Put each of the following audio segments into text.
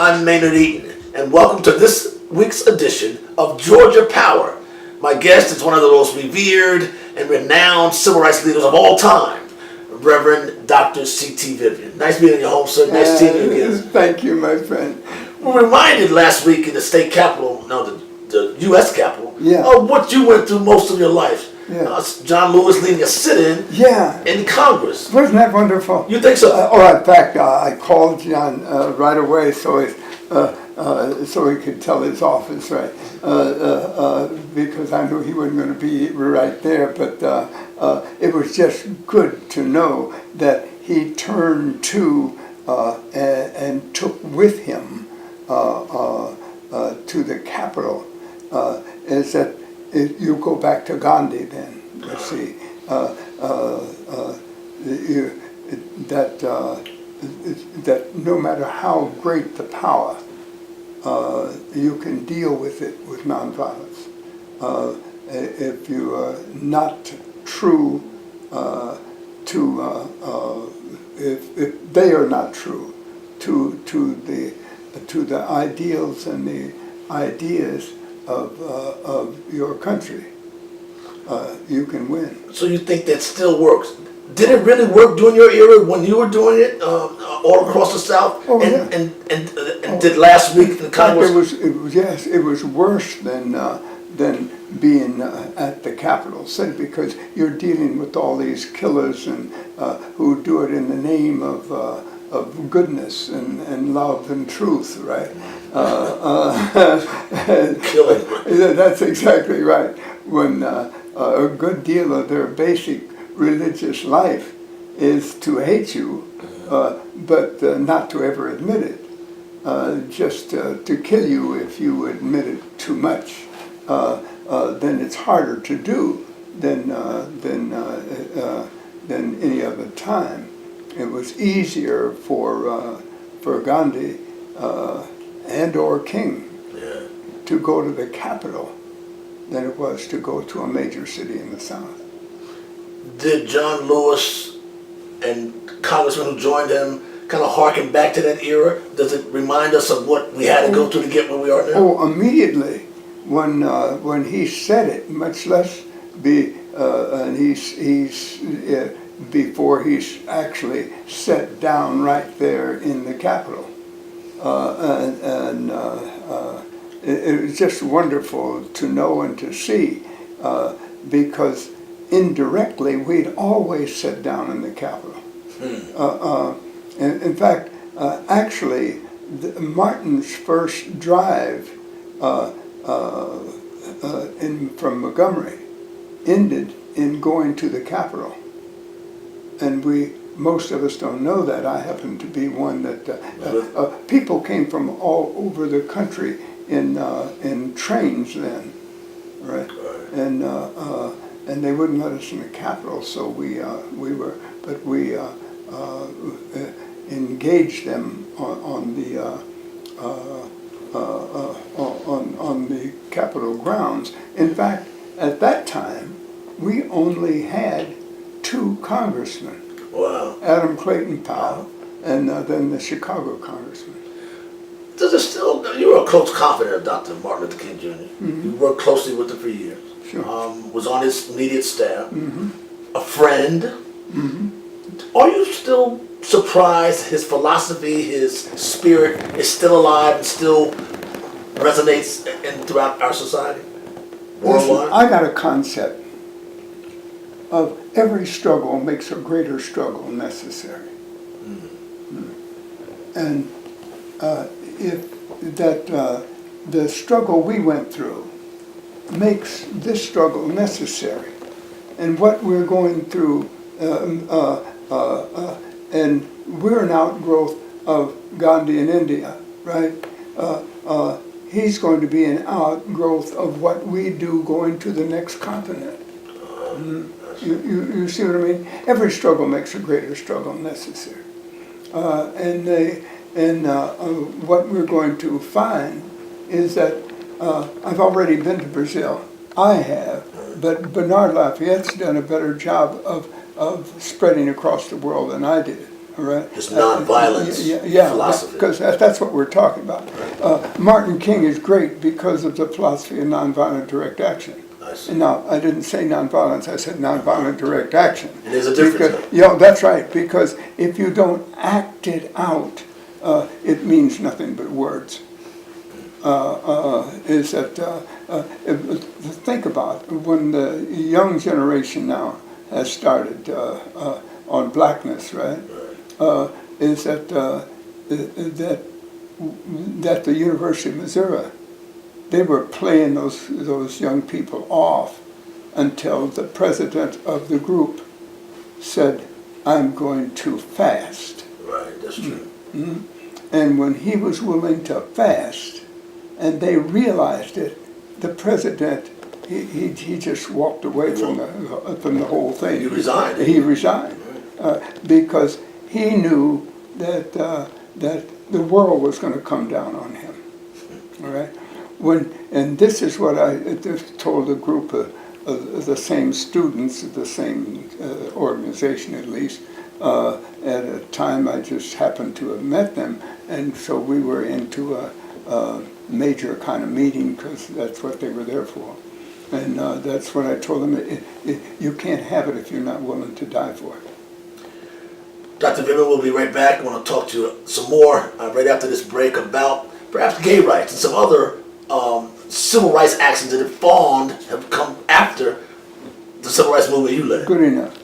I'm Maynard Eaton, and welcome to this week's edition of Georgia Power. My guest is one of the most revered and renowned civil rights leaders of all time, Reverend Dr. C.T. Vivian. Nice being in your home, sir. Nice seeing you again. Thank you, my friend. We were reminded last week in the state capitol, the U.S. Capitol, Yeah. of what you went through most of your life. Yeah. John Lewis leading a sit-in in Congress. Wasn't that wonderful? You think so? In fact, I called John right away so he could tell his office, right? Because I knew he wasn't going to be right there. But it was just good to know that he turned to and took with him to the Capitol. Is that if you go back to Gandhi, then you see that no matter how great the power, you can deal with it with nonviolence. If you are not true if they are not true to the ideals and the ideas of your country, you can win. So you think that still works? Did it really work during your era when you were doing it all across the South? Oh, and did last week in Congress? It was worse than being at the Capitol City, because you're dealing with all these killers and who do it in the name of goodness and love and truth, right? Killing. That's exactly right. When a good deal of their basic religious life is to hate you, but not to ever admit it, just to kill you if you admit it too much. Then it's harder to do than any other time. It was easier for Gandhi and or King to go to the Capitol than it was to go to a major city in the South. Did John Lewis and congressmen who joined him kind of harken back to that era? Does it remind us of what we had to go through to get where we are now? Oh, immediately when he said it, much less before he's actually sat down right there in the Capitol. It was just wonderful to know and to see, because indirectly we'd always sat down in the Capitol. In fact, actually, Martin's first drive from Montgomery ended in going to the Capitol. And most of us don't know that. I happen to be one that people came from all over the country in trains then, right? And they wouldn't let us in the Capitol, so we engaged them on the Capitol grounds. In fact, at that time, we only had 2 congressmen. Wow. Adam Clayton Powell, and then the Chicago congressman. Does it still? You were a close confidant of Dr. Martin Luther King Jr. Mm-hmm. You worked closely with him for years. Sure. Was on his immediate staff. Mm-hmm. A friend. Mm-hmm. Are you still surprised his philosophy, his spirit is still alive and still resonates throughout our society? Worldwide? I got a concept of every struggle makes a greater struggle necessary. And the struggle we went through makes this struggle necessary. And what we're going through, and we're an outgrowth of Gandhi in India, right? He's going to be an outgrowth of what we do going to the next continent. You see what I mean? Every struggle makes a greater struggle necessary. What we're going to find is that I've already been to Brazil. I have, but Bernard Lafayette's done a better job of spreading across the world than I did. all right? This nonviolence philosophy. Because that's what we're talking about. Martin King is great because of the philosophy of nonviolent direct action. I see. No, I didn't say nonviolence, I said nonviolent direct action. And there's a difference. That's right, because if you don't act it out, it means nothing but words. Think about when the young generation now has started on blackness, right? Is that the University of Missouri, they were playing those young people off until the president of the group said, "I'm going to fast." Right, that's true. Mm-hmm. And when he was willing to fast, and they realized it, the president, he just walked away from the whole thing. He resigned. He resigned because he knew that the world was going to come down on him. All right. And this is what I just told a group of the same students, the same organization at least. At a time I just happened to have met them, and so we were into a major kind of meeting because that's what they were there for. And that's what I told them, you can't have it if you're not willing to die for it. Dr. Vivian, we'll be right back. I want to talk to you some more right after this break about perhaps gay rights and some other civil rights actions that have come after the civil rights movement you led. Good enough.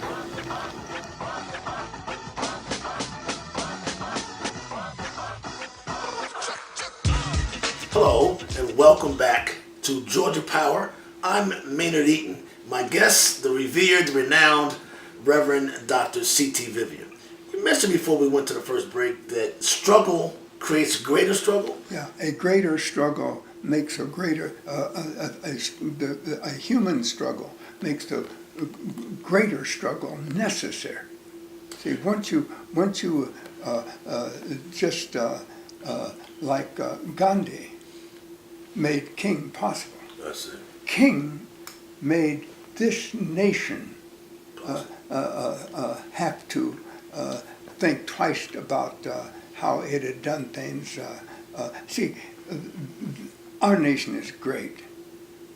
Hello, and welcome back to Georgia Power. I'm Maynard Eaton. My guest, the revered, renowned Reverend Dr. C.T. Vivian. You mentioned before we went to the first break that struggle creates greater struggle? Yeah, a greater struggle makes a greater, a human struggle makes the greater struggle necessary. See, once you just like Gandhi made King possible. That's it. King made this nation have to think twice about how it had done things. See, our nation is great,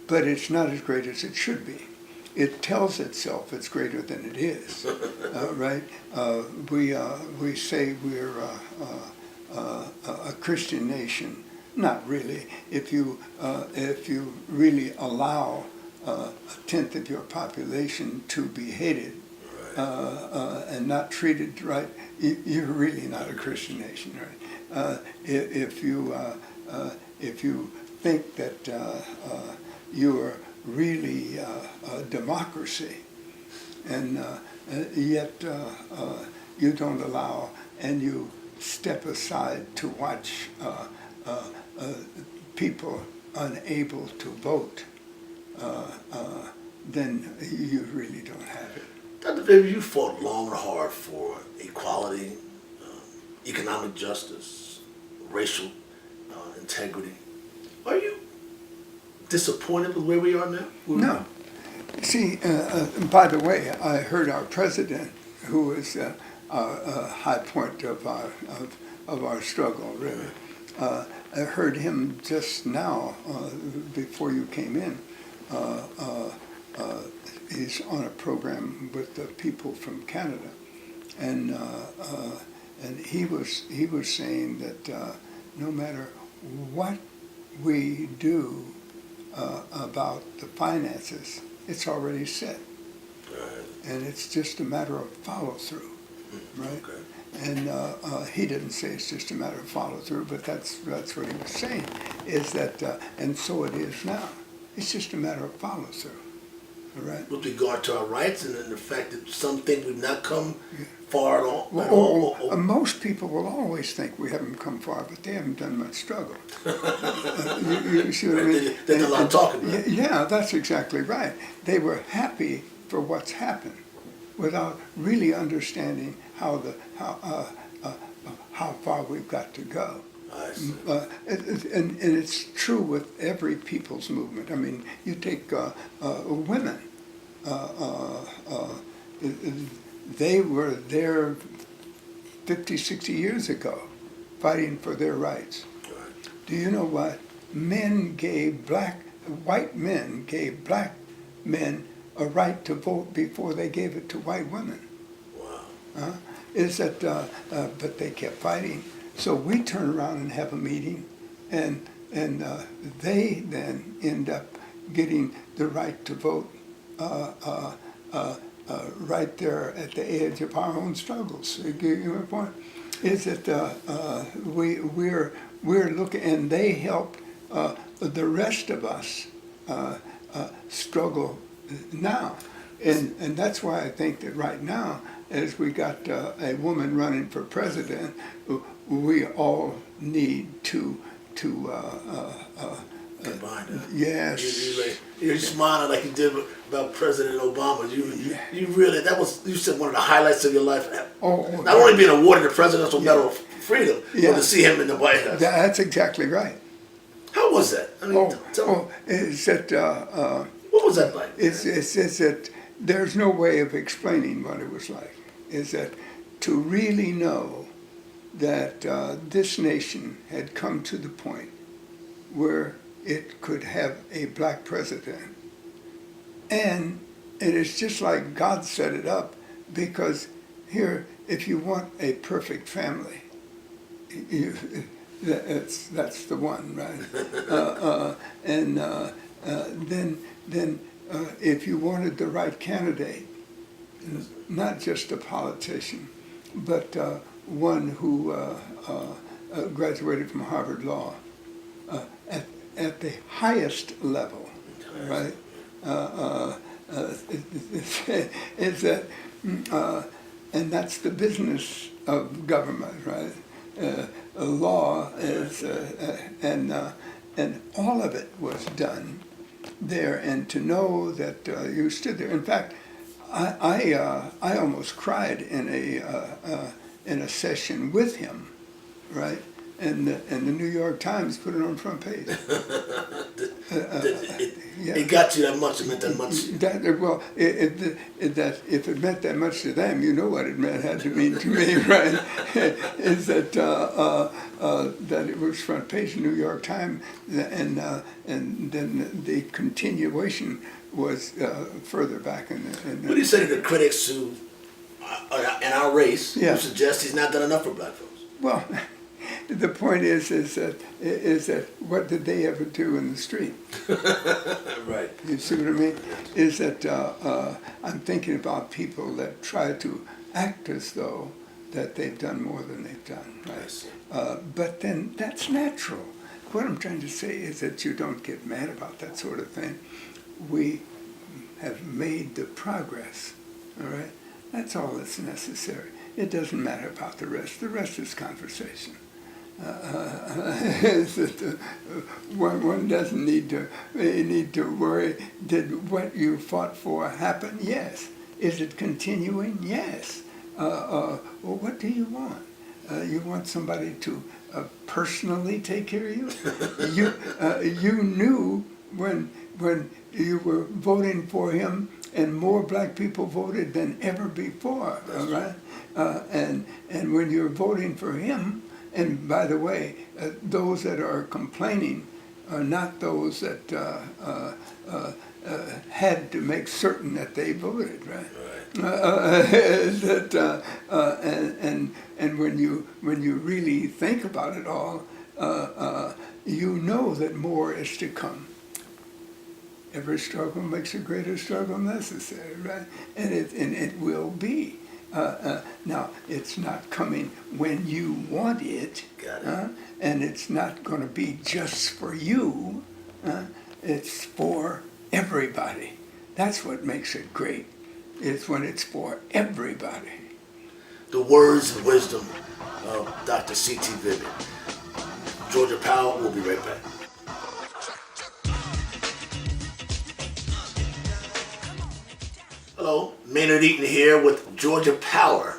but it's not as great as it should be. It tells itself it's greater than it is, right? We say we're a Christian nation. Not really. If you really allow a tenth of your population to be hated and not treated right, you're really not a Christian nation, right? If you think that you are really a democracy, and yet you don't allow and you step aside to watch people unable to vote, then you really don't have it. Dr. Vivian, you fought long and hard for equality, economic justice, racial integrity. Are you disappointed with where we are now? No. See, by the way, I heard our president, who is a high point of our struggle, really. I heard him just now, before you came in. He's on a program with the people from Canada, and he was saying that no matter what we do about the finances, it's already set, and it's just a matter of follow through, right? Okay. And he didn't say it's just a matter of follow through, but that's what he was saying, is that, and so it is now. It's just a matter of follow through, all right? With regard to our rights and the fact that some think we've not come far at all. Most people will always think we haven't come far, but they haven't done much struggle. You see what I mean? There's a lot of talking about. Yeah, that's exactly right. They were happy for what's happened without really understanding how far we've got to go. I see. And it's true with every people's movement. I mean, you take women. They were there 50, 60 years ago, fighting for their rights. Right. Do you know what? White men gave black men a right to vote before they gave it to white women. Wow. But they kept fighting. So we turn around and have a meeting, and they then end up getting the right to vote right there at the edge of our own struggles. You get my point? Is that we're looking, and they help the rest of us struggle now, and that's why I think that right now, as we got a woman running for president, we all need to Combine that. Yes. You're smiling like you did about President Obama. You really, you said one of the highlights of your life. Not only being awarded the Presidential Medal of Freedom, but to see him in the White House. That's exactly right. How was that? I mean, tell me. Is that What was that like? it's that there's no way of explaining what it was like. Is that to really know that this nation had come to the point where it could have a black president. And it is just like God set it up, because here, if you want a perfect family, that's the one, right? Then if you wanted the right candidate, not just a politician, but one who graduated from Harvard Law, at the highest level, right? Is that, and that's the business of government, right? Law is, and all of it was done there, and to know that you stood there. In fact, I almost cried in a session with him, right? And the New York Times put it on the front page. It got you that much. It meant that much. That if it meant that much to them, you know what it had to mean to me, right? Is that that it was front page of the New York Times, and then the continuation was further back in the. What do you say to the critics who, in our race, Yeah. who suggest he's not done enough for black folks? Well, the point is that what did they ever do in the street? Right. You see what I mean? Is that I'm thinking about people that try to act as though that they've done more than they've done, right? But then that's natural. What I'm trying to say is that you don't get mad about that sort of thing. We have made the progress, all right? That's all that's necessary. It doesn't matter about the rest. The rest is conversation. One doesn't need to worry. Did what you fought for happen? Yes. Is it continuing? Yes. Well, what do you want? You want somebody to personally take care of you? You knew when you were voting for him, and more black people voted than ever before. All right, and when you're voting for him. And by the way, those that are complaining are not those that had to make certain that they voted, right? And when you really think about it all, you know that more is to come. Every struggle makes a greater struggle necessary, right? And it will be. Now, it's not coming when you want it, and it's not going to be just for you. It's for everybody. That's what makes it great, is when it's for everybody. The words and wisdom of Dr. C.T. Vivian. Georgia Powell will be right back. Hello, Maynard Eaton here with Georgia Power.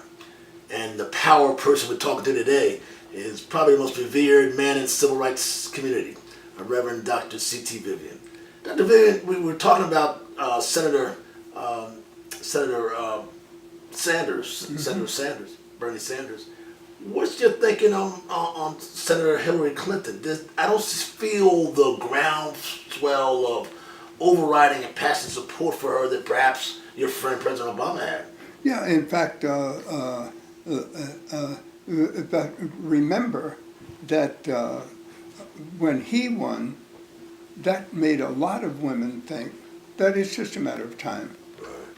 And the power person we're talking to today is probably the most revered man in the civil rights community, Reverend Dr. C.T. Vivian. Dr. Vivian, we were talking about Senator Sanders, Bernie Sanders, What's your thinking on Senator Hillary Clinton? I don't feel the groundswell of overriding and passing support for her that perhaps your friend President Obama had. Yeah, in fact, but remember that when he won, that made a lot of women think that it's just a matter of time,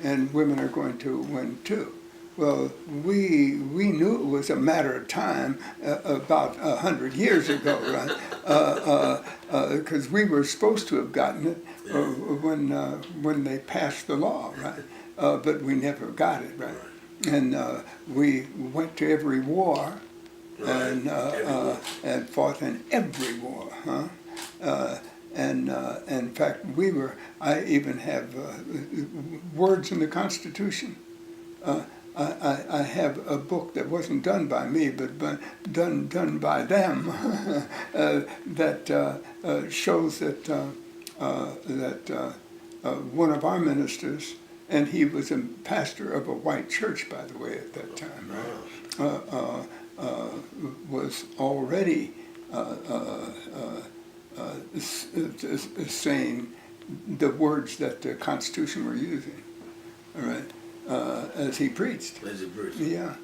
and women are going to win too. Well, we knew it was a matter of time about 100 years ago, right? Because we were supposed to have gotten it when they passed the law, right? But we never got it, right? And we went to every war and fought in every war, huh? And in fact, I even have words in the Constitution. I have a book that wasn't done by me, but done by them, that shows that one of our ministers, and he was a pastor of a white church, by the way, at that time, right? Was already saying the words that the Constitution were using, all right, as he preached. As he preached. Yeah,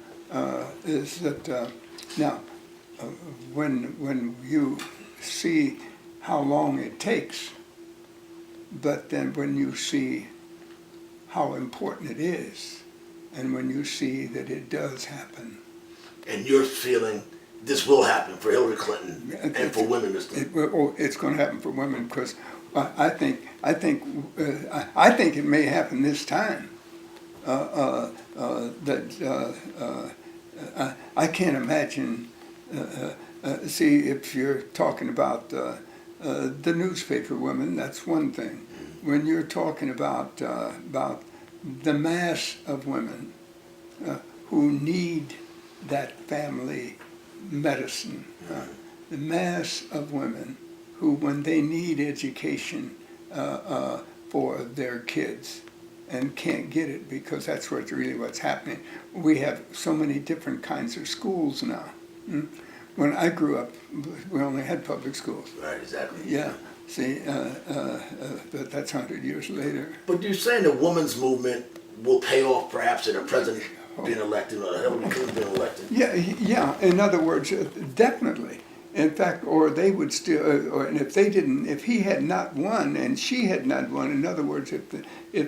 is that now when you see how long it takes, but then when you see how important it is, and when you see that it does happen. And you're feeling this will happen for Hillary Clinton and for women this time. It's going to happen for women because I think it may happen this time. I can't imagine. See, if you're talking about the newspaper women, that's one thing. When you're talking about the mass of women who need that family medicine, the mass of women who, when they need education for their kids and can't get it because that's what's happening. We have so many different kinds of schools now. When I grew up, we only had public schools. Right, exactly. Yeah. See, but that's 100 years later. But you're saying the women's movement will pay off perhaps in a president being elected or Hillary Clinton being elected? Yeah. In other words, definitely. In fact, or they would still, and if he had not won and she had not won, in other words, if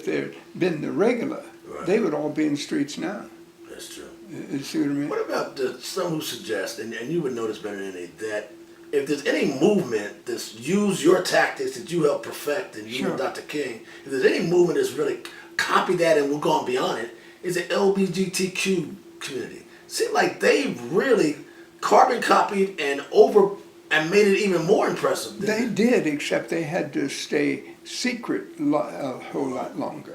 there had been the regular, they would all be in the streets now. That's true. You see what I mean? What about some who suggest, and you would know this better than any, that if there's any movement that's used your tactics that you helped perfect and you and Dr. King, if there's any movement that's really copied that and we're going beyond it, is the LGBTQ community. Seems like they've really carbon copied and made it even more impressive. They did, except they had to stay secret a whole lot longer.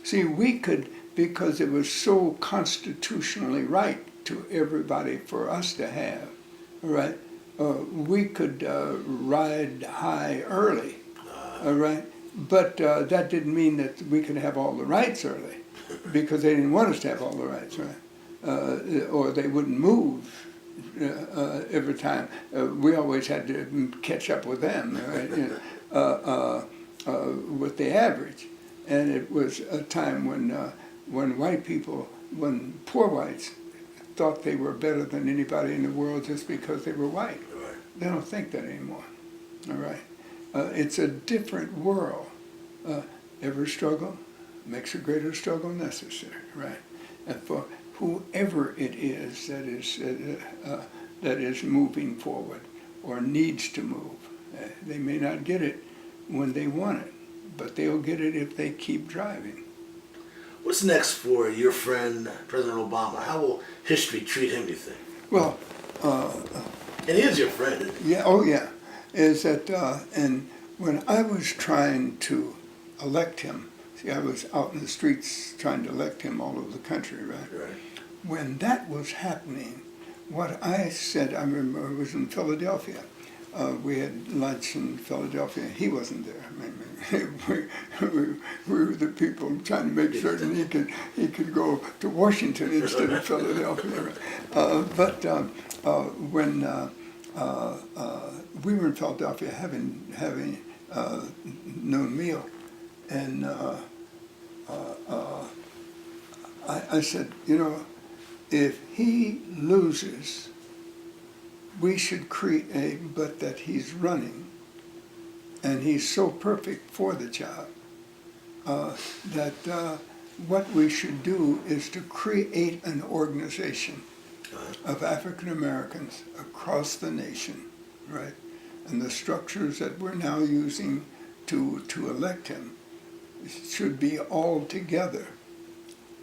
See, we could, because it was so constitutionally right to everybody for us to have, right? We could ride high early, all right? But that didn't mean that we could have all the rights early, because they didn't want us to have all the rights, right? Or they wouldn't move every time. We always had to catch up with them, right? With the average. And it was a time when white people, when poor whites, thought they were better than anybody in the world just because they were white. They don't think that anymore, all right? It's a different world. Every struggle makes a greater struggle necessary, right? And for whoever it is that is moving forward or needs to move, they may not get it when they want it, but they'll get it if they keep driving. What's next for your friend, President Obama? How will history treat him, you think? Well, and he is your friend, isn't he? yeah, oh yeah, is that, and when I was trying to elect him, see, I was out in the streets trying to elect him all over the country, right? When that was happening, what I said, I remember I was in Philadelphia, we had lunch in Philadelphia. He wasn't there. I mean, we were the people trying to make certain he could go to Washington instead of Philadelphia. But when we were in Philadelphia having noon meal, and I said, you know, if he loses, we should create, but that he's running, and he's so perfect for the job, that what we should do is to create an organization of African Americans across the nation, right? And the structures that we're now using to elect him should be all together,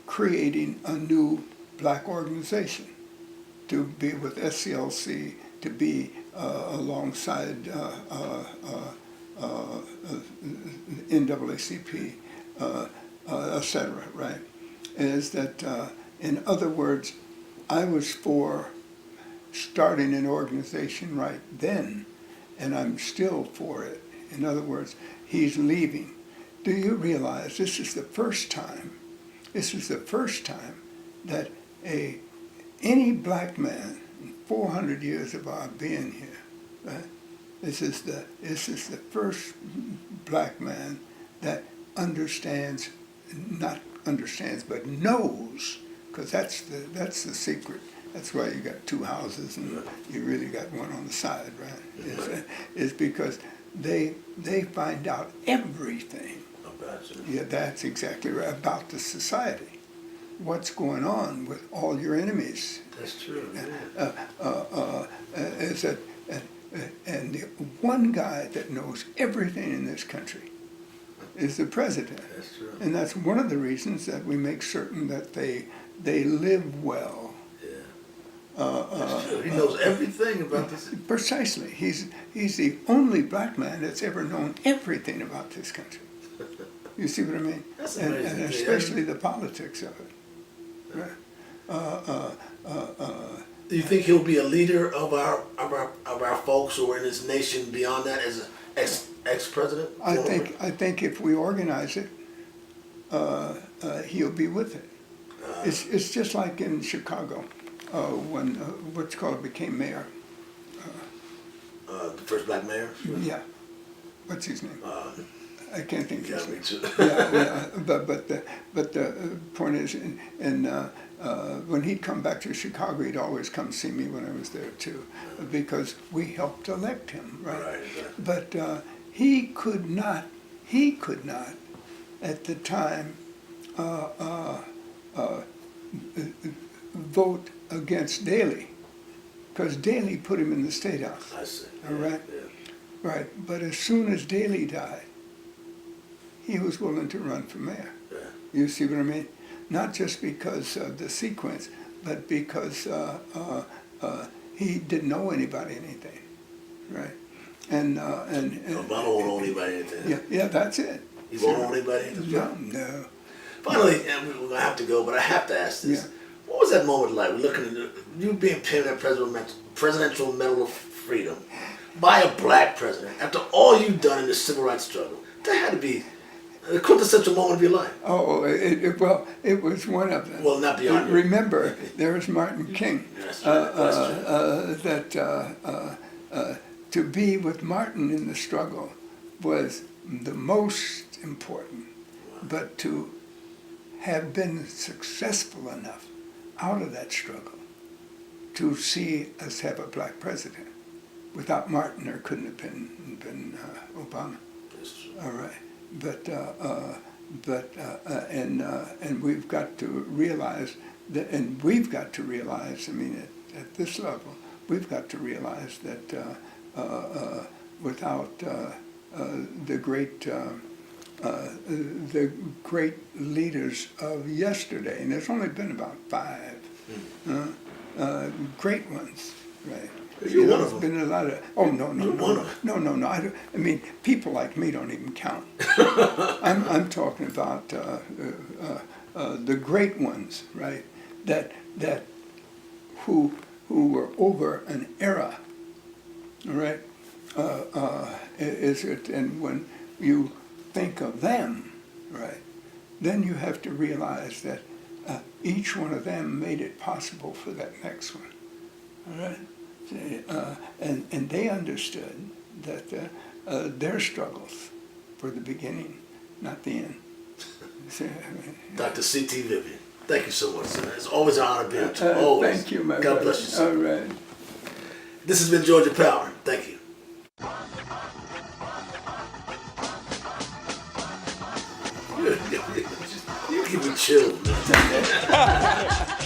creating a new black organization to be with SCLC, to be alongside NAACP, etc., right? Is that, in other words, I was for starting an organization right then, and I'm still for it. In other words, he's leaving. Do you realize this is the first time that any black man in 400 years of our being here, right? This is the first black man that understands, not understands, but knows, because that's the secret. That's why you got two houses and you really got one on the side, right? Is because they find out everything. Yeah, that's exactly right, about the society. What's going on with all your enemies? That's true. Is that, and the one guy that knows everything in this country is the president. That's true. And that's one of the reasons that we make certain that they live well. That's true. He knows everything about this. Precisely. He's the only black man that's ever known everything about this country. You see what I mean? That's amazing. And especially the politics of it. Right. Do you think he'll be a leader of our folks who are in this nation beyond that as an ex-president? I think if we organize it, he'll be with it. It's just like in Chicago when what's called became mayor. The first black mayor. Yeah. What's his name? I can't think of his name. But the point is, when he'd come back to Chicago, he'd always come see me when I was there too, because we helped elect him, right? But he could not, at the time, vote against Daley, because Daley put him in the State House. I see. All right? Yeah. Right, but as soon as Daley died, he was willing to run for mayor. Yeah. You see what I mean? Not just because of the sequence, but because he didn't know anybody anything, right? And Obama won't owe anybody anything. Yeah, that's it. He won't owe anybody anything. No. Finally, and we're gonna have to go, but I have to ask this. Yeah. What was that moment like? We're looking at you being pinned at Presidential Medal of Freedom by a black president after all you've done in the civil rights struggle. That had to be a quintessential moment of your life. Oh, it was one of them. Well, not beyond. Remember, there was Martin King. Yes, right. To be with Martin in the struggle was the most important, but to have been successful enough out of that struggle to see us have a black president. Without Martin, there couldn't have been Obama. All right, and we've got to realize that, and we've got to realize. I mean, at this level, we've got to realize that without the great leaders of yesterday, and there's only been about 5 great ones, right? You're one of them. Been a lot of. Oh no! I mean, people like me don't even count. I'm talking about the great ones, right? That who were over an era, all right? is it? And when you think of them, right, then you have to realize that each one of them made it possible for that next one. All right, and they understood that their struggles were the beginning, not the end. Dr. C.T. Vivian, thank you so much, sir. It's always an honor being with you. Always. Thank you, my God brother. bless you, sir. All right. This has been Georgia Power. Thank you. You keep me chill, man.